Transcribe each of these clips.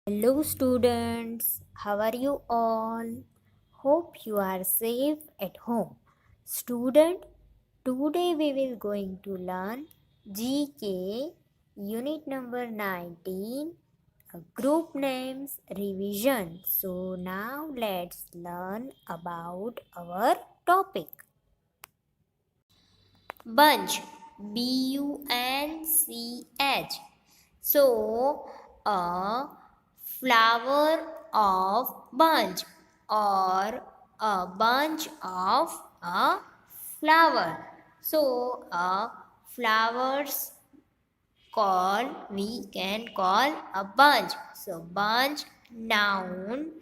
Hello, students. How are you all? Hope you are safe at home. Student, today we will going to learn GK unit number 19, group names revision. So now let's learn about our topic. Bunch, bunch. So, a flower of bunch or a bunch of a flower. So, a flowers we can call a bunch. So, bunch, noun,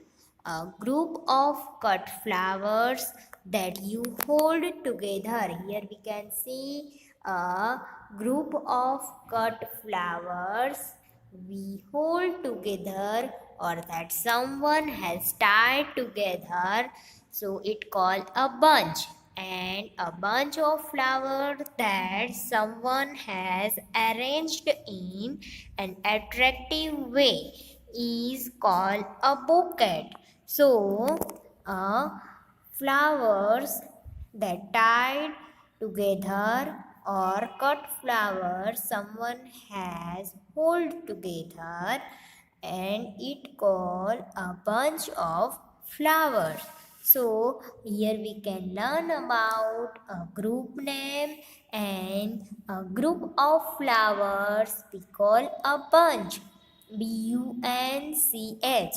a group of cut flowers that you hold together. Here we can see a group of cut flowers we hold together or that someone has tied together, so it called a bunch. And a bunch of flowers that someone has arranged in an attractive way is called a bouquet. So flowers that tied together or cut flowers someone has hold together and it called a bunch of flowers. So here we can learn about a group name and a group of flowers we call a bunch. bunch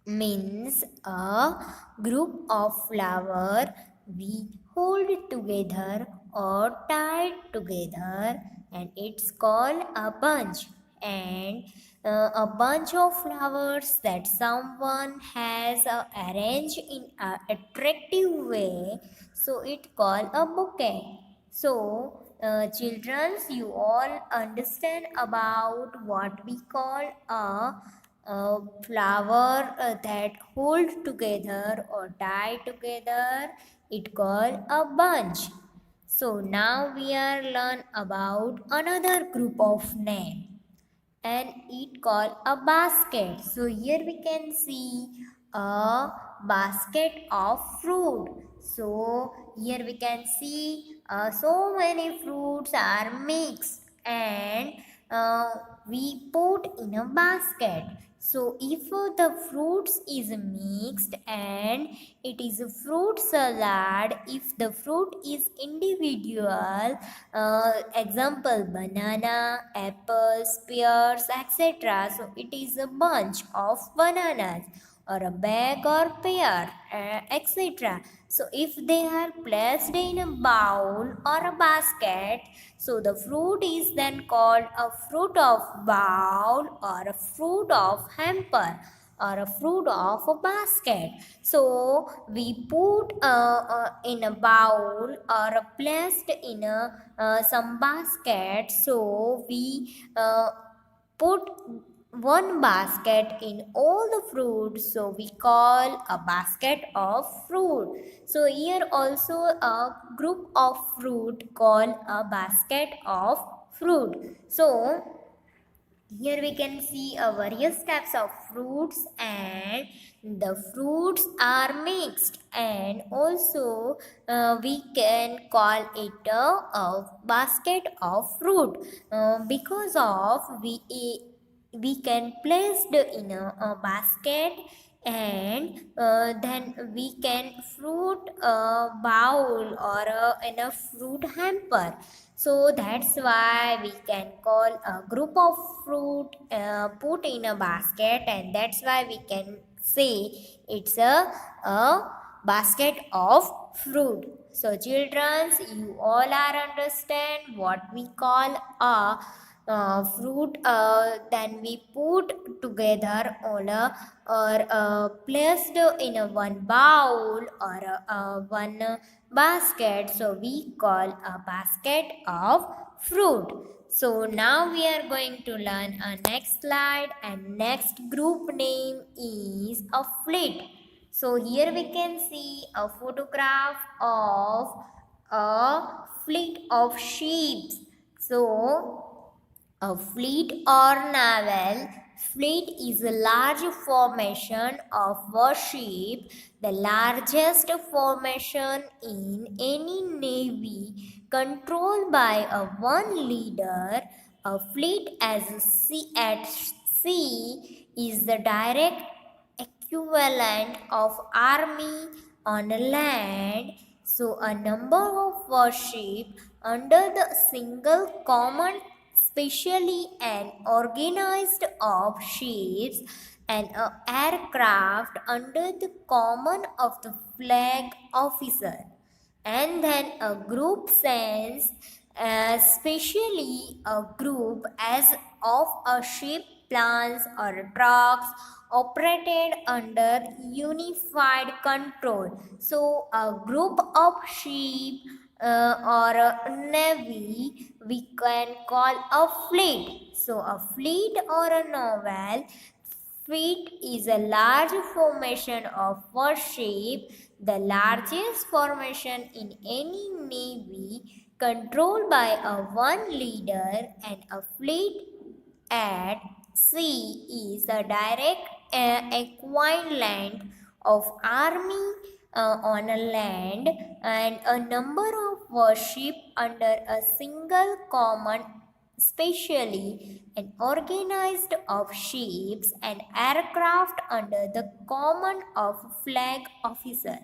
means a group of flower we hold together or tied together and it's called a bunch. And a bunch of flowers that someone has arranged in an attractive way, so it called a bouquet. So children, you all understand about what we call a flower that hold together or tie together, it called a bunch. So now we are learn about another group of name and it called a basket. So here we can see a basket of fruit. So here we can see so many fruits are mixed and we put in a basket. So if the fruits is mixed and it is a fruit salad, if the fruit is individual, example banana, apples, pears, etc. So it is a bunch of bananas or a bag or pear, etc. So if they are placed in a bowl or a basket, so the fruit is then called a fruit of bowl or a fruit of hamper or a fruit of a basket. So we put in a bowl or placed in some basket. So we put one basket in all the fruit, so we call a basket of fruit. So here also a group of fruit called a basket of fruit. So here we can see various types of fruits and the fruits are mixed, and also we can call it a basket of fruit because of we can place it in a basket and then we can fruit bowl or in a fruit hamper. So that's why we can call a group of fruit put in a basket, and that's why we can say it's a basket of fruit. So children, you all are understand what we call a fruit, then we put together all or placed in a one bowl or one basket, so we call a basket of fruit. So now we are going to learn a next slide, and next group name is a fleet. So here we can see a photograph of a fleet of sheep. So a fleet or navel Fleet is a large formation of warship, the largest formation in any navy controlled by a one leader. A fleet at sea is the direct equivalent of army on land. So a number of warships under the single command, specially an organized of ships and a aircraft under the command of the flag officer, and then a group sense, especially a group as of a ship, plans or trucks operated under unified control. So a group of ship or a navy we can call a fleet. So a fleet or a naval fleet is a large formation of warship, the largest formation in any navy controlled by a one leader, and a fleet at sea is a direct equivalent of army on a land, and a number of warship under a single command, specially an organized of ships and aircraft under the command of flag officer.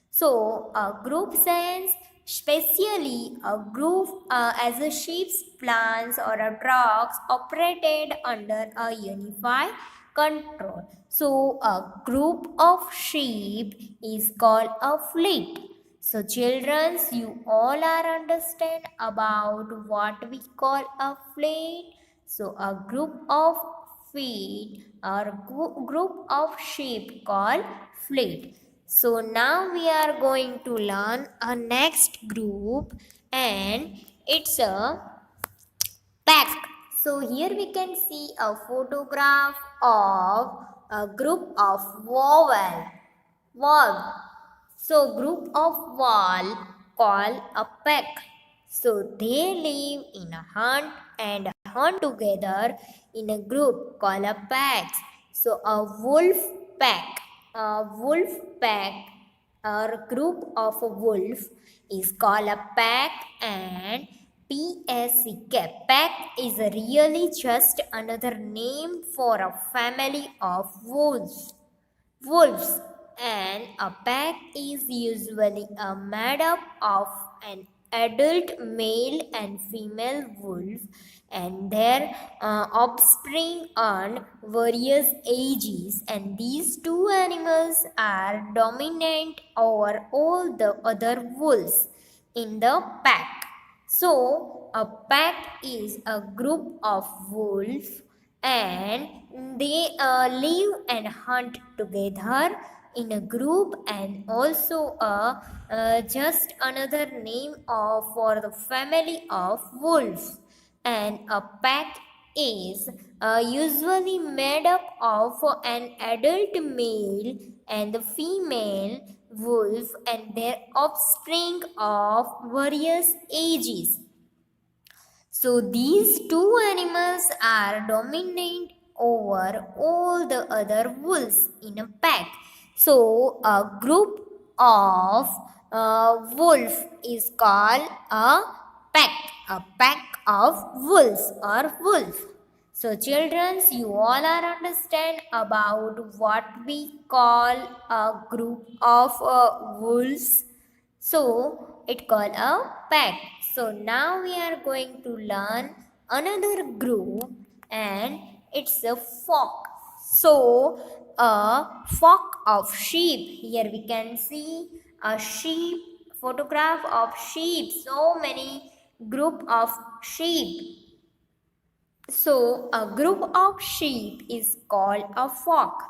So, a group sense, specially a group as a ship's plans or a trucks operated under a unified control. So, a group of sheep is called a fleet. So, children, you all are understand about what we call a fleet. So, a group of feet or group of sheep called fleet. So now we are going to learn a next group, and it's a pack. So here we can see a photograph of a group of wall. So group of wall called a pack. So they live in a hunt and hunt together in a group called a pack. So a pack, wolf pack or group of a wolf is called a pack, and PSK. Pack is really just another name for a family of wolves, and a pack is usually made up of an adult male and female wolf and their offspring on various ages, and these two animals are dominant over all the other wolves in the pack. So a pack is a group of wolves, and they live and hunt together in a group, and also just another name of for the family of wolves. And a pack is usually made up of an adult male and the female wolf and their offspring of various ages. So these two animals are dominant over all the other wolves in a pack. So a group of wolf is called a pack. A pack of wolves or wolf. So children, you all are understand about what we call a group of wolves. So it called a pack. So now we are going to learn another group, and it's a flock. So a flock of sheep. Here we can see a sheep, photograph of sheep. So many group of sheep. So a group of sheep is called a flock,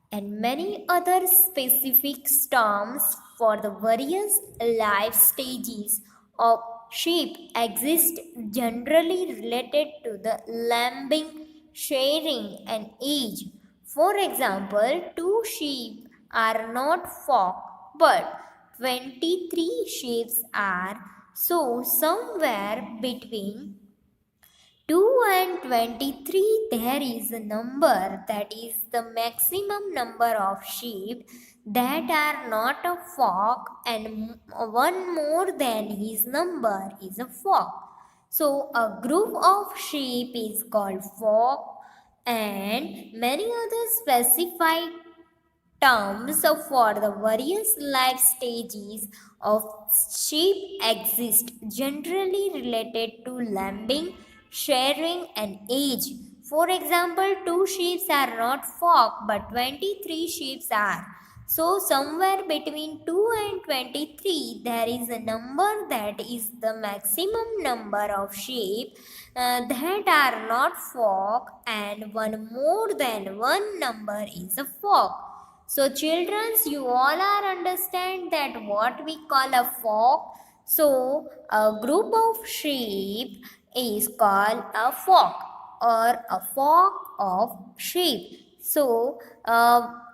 and many other specific terms for the various life stages of sheep exist, generally related to the lambing, sharing, and age. For example, two sheep are not flock, but 23 sheep are. So somewhere between 2 and 23, there is a number that is the maximum number of sheep that are not a flock, and one more than his number is a flock. So a group of sheep is called flock, and many other specified terms for the various life stages of sheep exist, generally related to lambing, sharing, and age. For example, 2 sheep are not flock, but 23 sheep are. So, somewhere between 2 and 23, there is a number that is the maximum number of sheep that are not flock, and one more than one number is a flock. So, childrens, you all are understand that what we call a flock. So, a group of sheep is called a flock or a flock of sheep. So,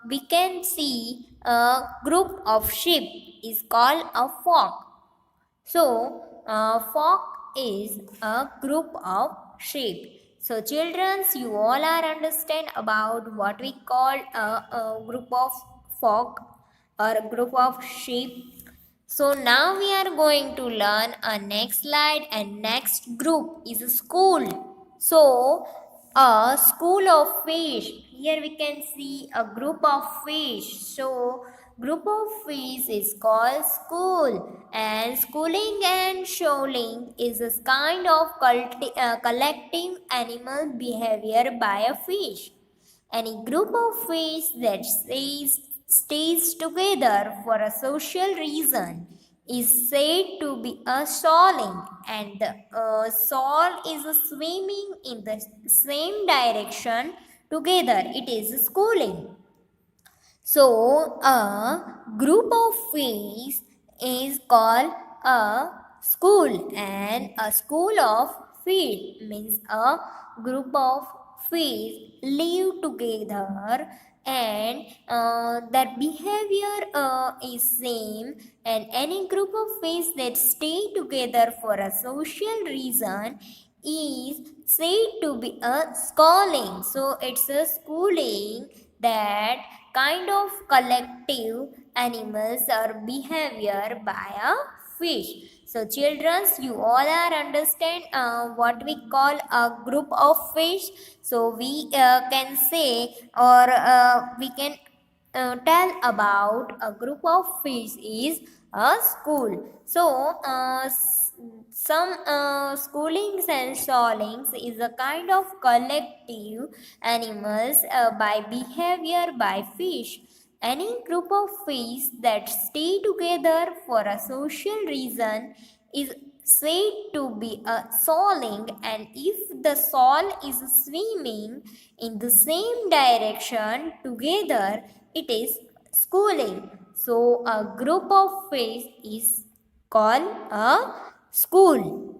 we can see a group of sheep is called a flock. So, flock is a group of sheep. So, children, you all are understand about what we call a group of flock or a group of sheep. So, now we are going to learn a next slide, and next group is a school. So, a school of fish. Here we can see a group of fish. So, group of fish is called school, and schooling and shoaling is a kind of collective animal behavior by a fish. Any group of fish that stays together for a social reason is said to be a shoaling, and the shoal is swimming in the same direction together. It is schooling. So, a group of fish is called a school, and a school of fish means a group of fish live together, and their behavior is same, and any group of fish that stay together for a social reason is said to be a schooling. So it's a schooling that kind of collective animals or behavior by a fish. So children, you all are understand what we call a group of fish. So we can say, or we can tell about a group of fish is a school. So some schoolings and shoalings is a kind of collective animals by behavior by fish. Any group of fish that stay together for a social reason is said to be a shoaling, and if the shoal is swimming in the same direction together, it is schooling. So a group of fish is called a school.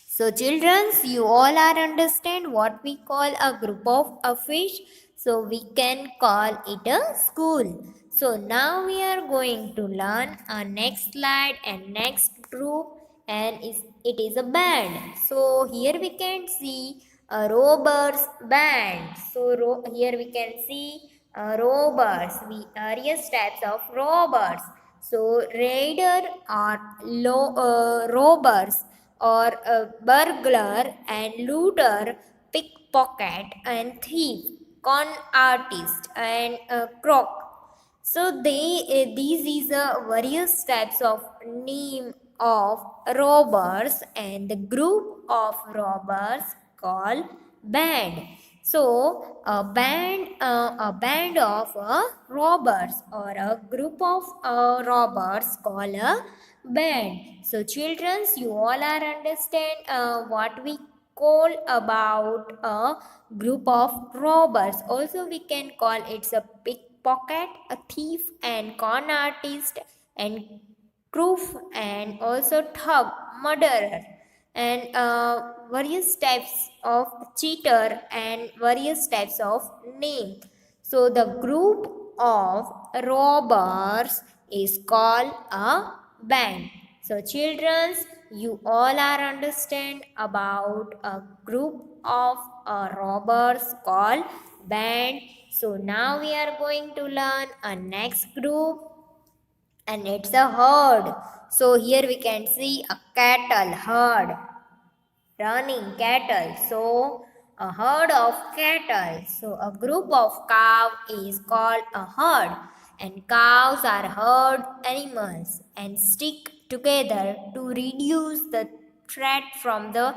So children, you all are understand what we call a group of a fish. So we can call it a school. So now we are going to learn our next slide and next group, and it is a band. So here we can see a robbers band. So here we can see robbers, various types of robbers. So raider are robbers, or a burglar and looter, pickpocket and thief, con artist and crook. So these is various types of name of robbers, and the group of robbers called band. So a band of robbers, or a group of robbers called a band. So children, you all are understand what we call about a group of robbers. Also we can call it a pickpocket, a thief and con artist and crook, and also thug, murderer, and various types of cheater and various types of name. So the group of robbers is called a band. So children, you all are understand about a group of robbers called band. So now we are going to learn a next group, and it's a herd. So here we can see a cattle herd, running cattle. So a herd of cattle. So a group of cow is called a herd, and cows are herd animals and stick together to reduce the threat from the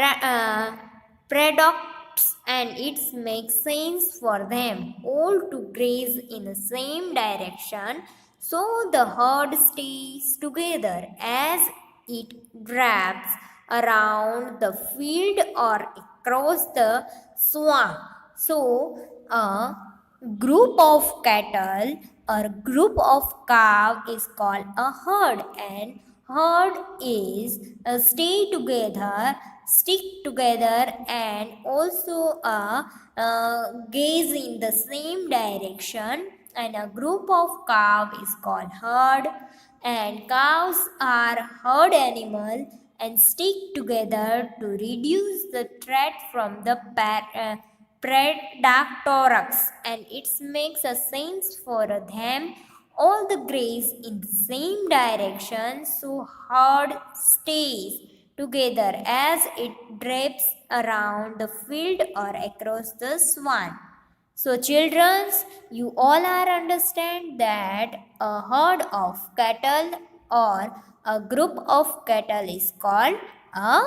predators, and it makes sense for them all to graze in the same direction, so the herd stays together as it wraps around the field or across the swamp. So, a group of cattle or group of cow is called a herd, and herd is stay together, stick together, and also gaze in the same direction. And a group of cow is called herd, and cows are herd animal and stick together to reduce the threat from the predators, and it makes a sense for them all the graze in the same direction, so herd stays together as it drapes around the field or across the swamp. So, children, you all are understand that a herd of cattle or a group of cattle is called a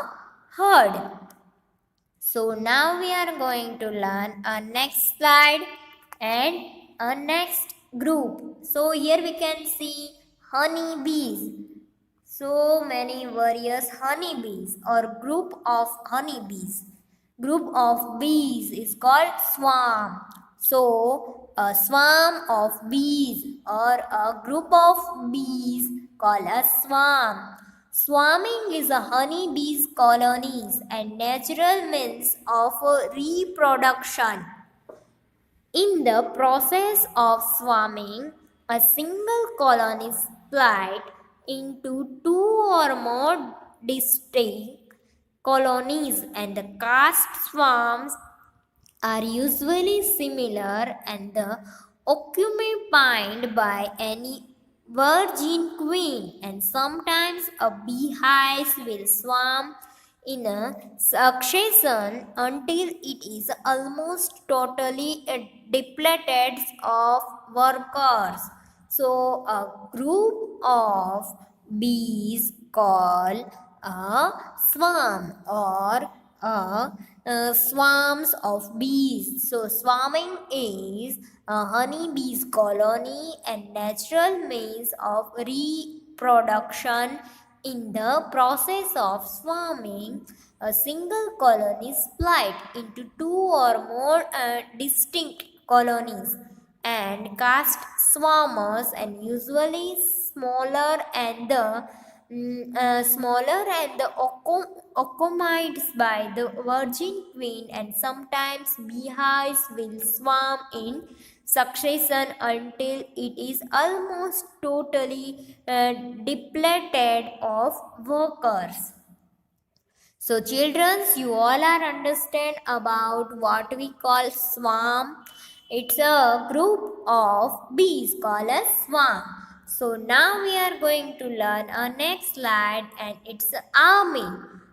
herd. So, now we are going to learn a next slide and a next group. So, here we can see honey bees. So many various honeybees or group of honeybees. Group of bees is called swarm. So a swarm of bees or a group of bees called a swarm. Swarming is a honeybees colonies and natural means of reproduction. In the process of swarming, a single colony is split into two or more distinct colonies, and the caste swarms are usually similar, and the occupied by any virgin queen, and sometimes a beehive will swarm in a succession until it is almost totally depleted of workers. So a group of bees called a swarm or swarms of bees. So swarming is a honeybees colony and natural means of reproduction. In the process of swarming, a single colony is split into two or more distinct colonies and caste swarmers, and usually smaller and the occupied by the virgin queen, and sometimes beehives will swarm in succession until it is almost totally depleted of workers. So, children, you all are understand about what we call swarm. It's a group of bees called a swarm. So now we are going to learn our next slide, and it's army.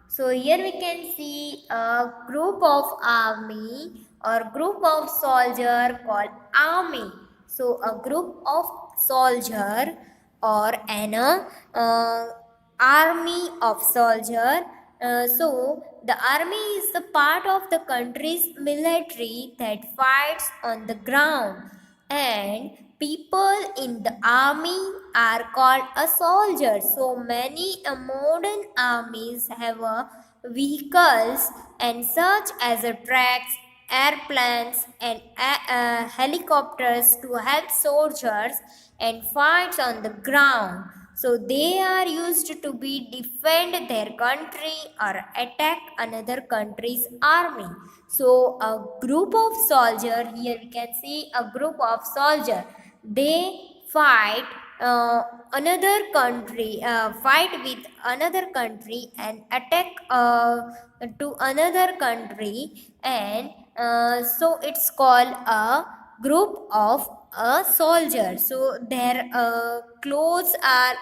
So here we can see a group of army or group of soldier called army. So a group of soldier or an army of soldier. So the army is the part of the country's military that fights on the ground, and people in the army are called a soldier. So many modern armies have vehicles and such as tracks, airplanes, and helicopters to help soldiers and fights on the ground. So they are used to be defend their country or attack another country's army. So a group of soldier, here we can see a group of soldier. They fight another country, fight with another country and attack to another country, and so it's called a group of a soldier. So their clothes are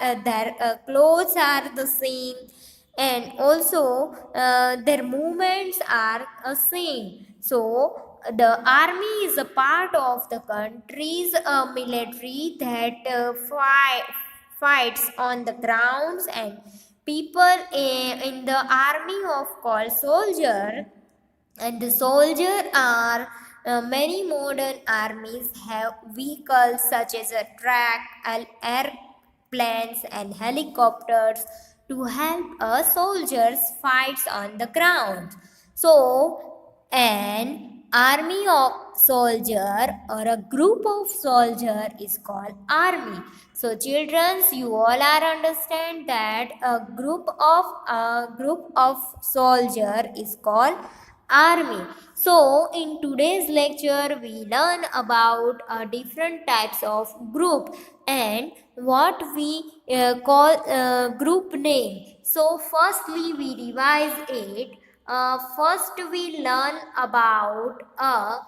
the same, and also their movements are same. So the army is a part of the country's military that fights on the grounds, and people in the army of called soldier. And the soldier are many modern armies have vehicles such as a track, airplanes, and helicopters to help a soldiers fights on the ground. So, an army of soldier or a group of soldier is called army. So, childrens, you all are understand that a group of soldier is called army. So in today's lecture we learn about different types of group and what we call group name. So firstly we revise it. First we learn about a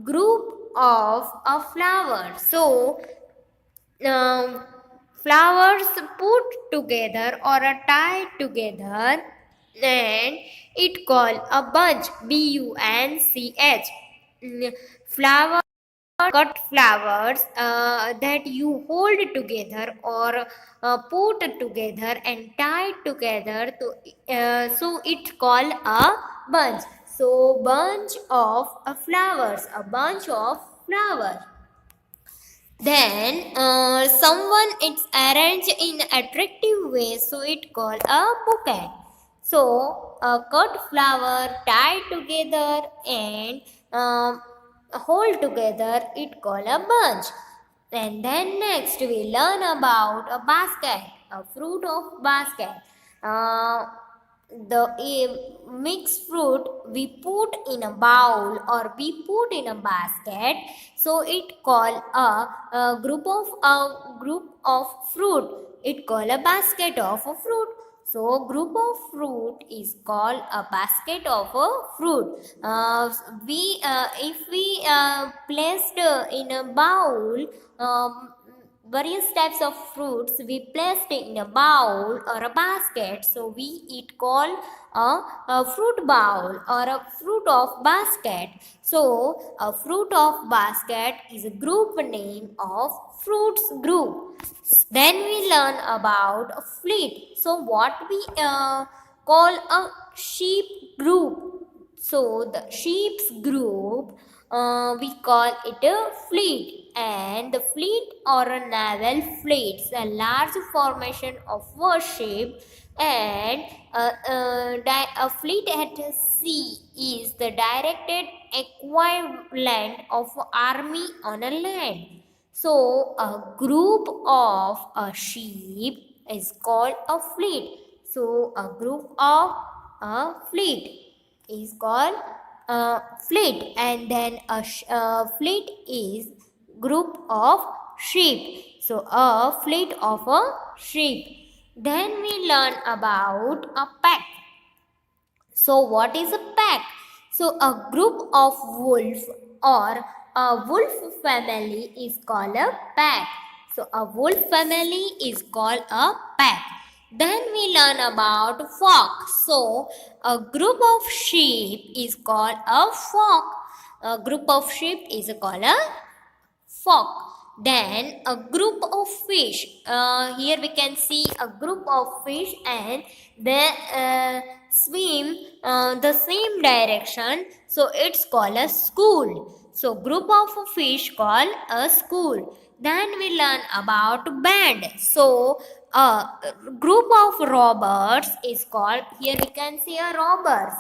group of a flower. So flowers put together or are tied together, and it called a bunch, bunch. Flower, cut flowers that you hold together or put together and tied together to, so it's called a bunch. So bunch of flowers, a bunch of flowers. Then someone it's arranged in attractive way, so it called a bouquet. So a cut flower tied together and hold together, it called a bunch. And then next we learn about a basket, a fruit of basket. Uh, the mixed fruit we put in a bowl or we put in a basket, so it called a group of fruit, it called a basket of a fruit. So group of fruit is called a basket of a fruit. We if we placed in a bowl various types of fruits we placed in a bowl or a basket, so we it called a fruit bowl or a fruit of basket. So a fruit of basket is a group name of fruits group. Then we learn about a fleet. So what we call a sheep group. So the sheep's group, we call it a fleet, and the fleet or a naval fleet is a large formation of warship, and a fleet at sea is the directed equivalent of army on a land. So a group of a sheep is called a fleet. So a group of a fleet is called fleet, and then a fleet is group of sheep. So a fleet of a sheep. Then we learn about a pack. So what is a pack? So a group of wolf or a wolf family is called a pack. So a wolf family is called a pack. Then we learn about flock. So a group of sheep is called a flock. A group of sheep is called a flock. Then a group of fish. Here we can see a group of fish and they swim the same direction. So it's called a school. So group of fish called a school. Then we learn about band. So a group of robbers is called, here we can see a robbers.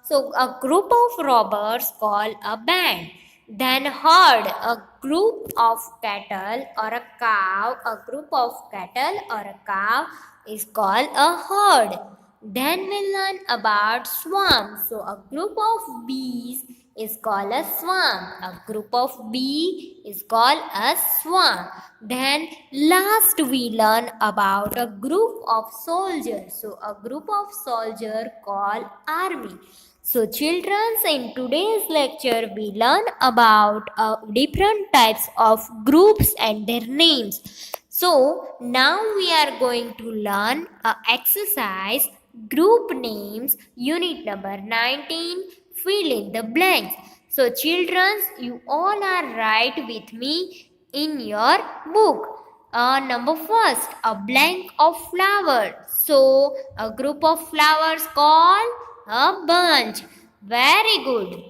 So a group of robbers called a band. Then herd, a group of cattle or a cow, a group of cattle or a cow is called a herd. Then we learn about swarm. So a group of bees is called a swarm. A group of bee is called a swarm. Then last we learn about a group of soldiers. So a group of soldiers called army. So children, in today's lecture we learn about different types of groups and their names. So now we are going to learn a exercise group names unit number 19, fill in the blanks. So children, you all are right with me in your book. Number first, a blank of flowers. So a group of flowers called a bunch. Very good.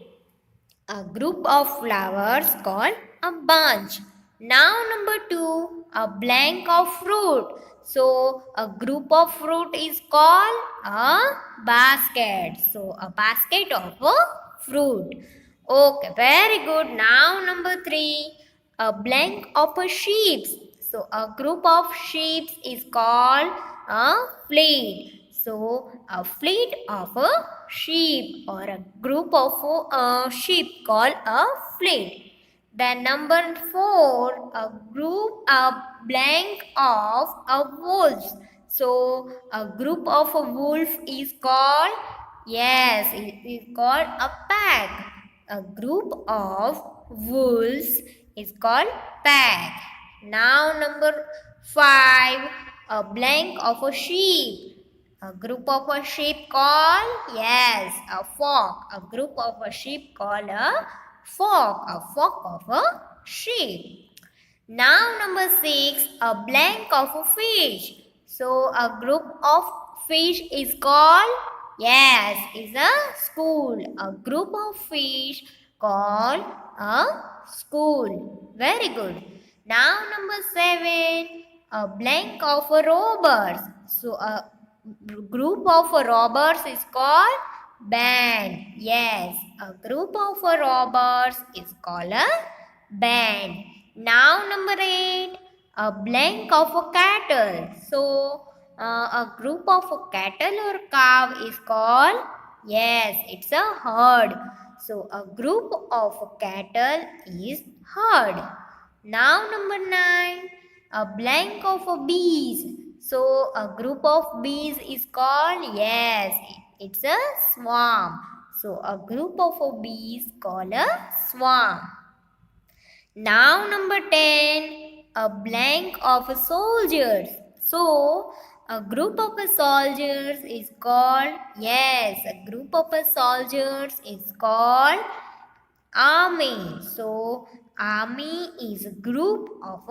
A group of flowers called a bunch. Now number 2, a blank of fruit. So a group of fruit is called a basket. So a basket of a fruit. Okay, very good. Now number 3, a blank of a sheep. So a group of sheep is called a fleet. So a fleet of a sheep or a group of sheep called a fleet. Then number 4, a blank of a wolves. So a group of a wolf is called, yes, it is called a pack. A group of wolves is called pack. Now number 5, a blank of a sheep. A group of a sheep called, yes, a flock. A group of a sheep called a flock. A flock of a sheep. Now number 6, a blank of a fish. So a group of fish is called, yes, is a school. A group of fish called a school. Very good. Now number 7, a blank of a robbers. So a group of robbers is called band. Yes, a group of robbers is called a band. Now number 8, a blank of a cattle. So a group of cattle or cow is called, yes, it's a herd. So a group of cattle is herd. Now number 9, a blank of bees. So a group of bees is called, yes, it's a swarm. So a group of bees called a swarm. Now number 10, a blank of soldiers. So a group of soldiers is called, yes, a group of soldiers is called army. So army is a group of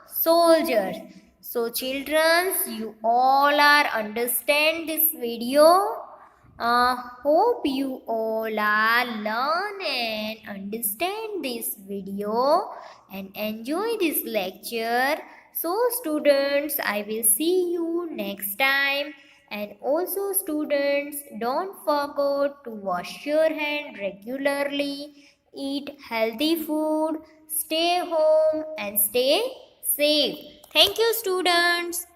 soldiers. So children, you all are understand this video. Hope you all are learn and understand this video and enjoy this lecture. So students, I will see you next time. And also students, don't forget to wash your hand regularly, eat healthy food, stay home and stay safe. Thank you students.